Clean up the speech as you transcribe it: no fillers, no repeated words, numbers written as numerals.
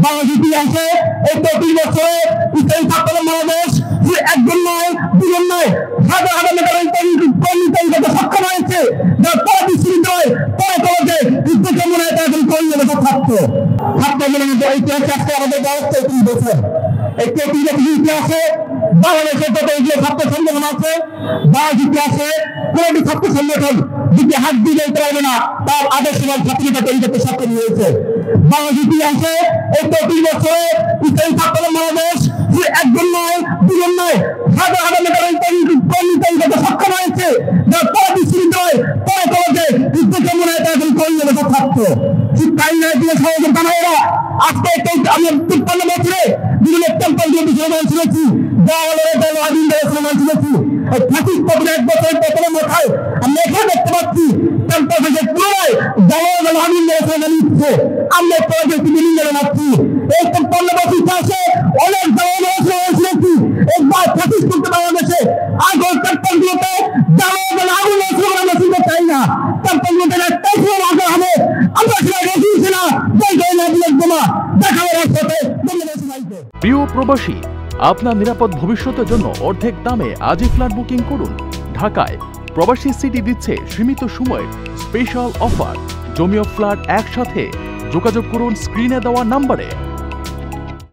বাংলাদেশ ইতিহাসে এই ৩০ বছরে ইসলামী ছাত্র বাংলাদেশ একজন নয় দুজন নয় হাজার হাজার নেতারা সক্ষম হয়েছে যারা পরে বিশ্ববিদ্যালয় পরে কলেজে দেখে মনে হয় তারা কর্মী ছাত্র ছাত্র ইতিহাসে আজকে আমাদের ব্যবস্থা ৩০ বছর এই ৩০ বছর ইতিহাসে বাংলাদেশের যত এগুলো ছাত্র সংগঠন আছে বাংলাদেশ ইতিহাসে কোনটি ছাত্র সংগঠন দিকে হাত দিয়ে যেতে পারবে না তার আদর্শবাদ ছাত্রীরা তৈরি করতে সক্ষম হয়েছে। বাংলাদেশ ইতিহাসে এই ৩০ বছরে ইসলামী ছাত্র বাংলাদেশ একজন নয় দুজন নয় হাজার হাজার নেতারা কর্মী তৈরি করতে সক্ষম হয়েছে যারা পরে বিশ্ববিদ্যালয় পরে কলেজে দেখে মনে হয় তারা কর্মী ছাত্র শিক্ষাই নয় দিয়ে সহযোগ জানাইরা আজকে আমরা ৫৩ বছরে বিভিন্ন টেম্পল দিয়ে মুসলমান শুনেছি শুনেছি এক বছরের পেছনে মাথায় আমরা এখানে দেখতে পাচ্ছি টেম্পল থেকে পুরোয় আমরা পাচ্ছি এই ৫৩ বছর ইতিহাসে অনেক শুনেছি একবার ফাঁসিস করতে বাংলাদেশে আগের টেম্পল গুলোতে আগুন আমরা শুনতে চাই না টেম্পল গুলোতে একটাই সময় আগে হবে আমরা সেটা রেখেছি না দেখাবার সাথে প্রিয় প্রবাসী, আপনার নিরাপদ ভবিষ্যতের জন্য অর্ধেক দামে আজই ফ্ল্যাট বুকিং করুন। ঢাকায় প্রবাসী সিটি দিচ্ছে সীমিত সময়ের স্পেশাল অফার। জমি ও ফ্ল্যাট একসাথে যোগাযোগ করুন স্ক্রিনে দেওয়া নাম্বারে।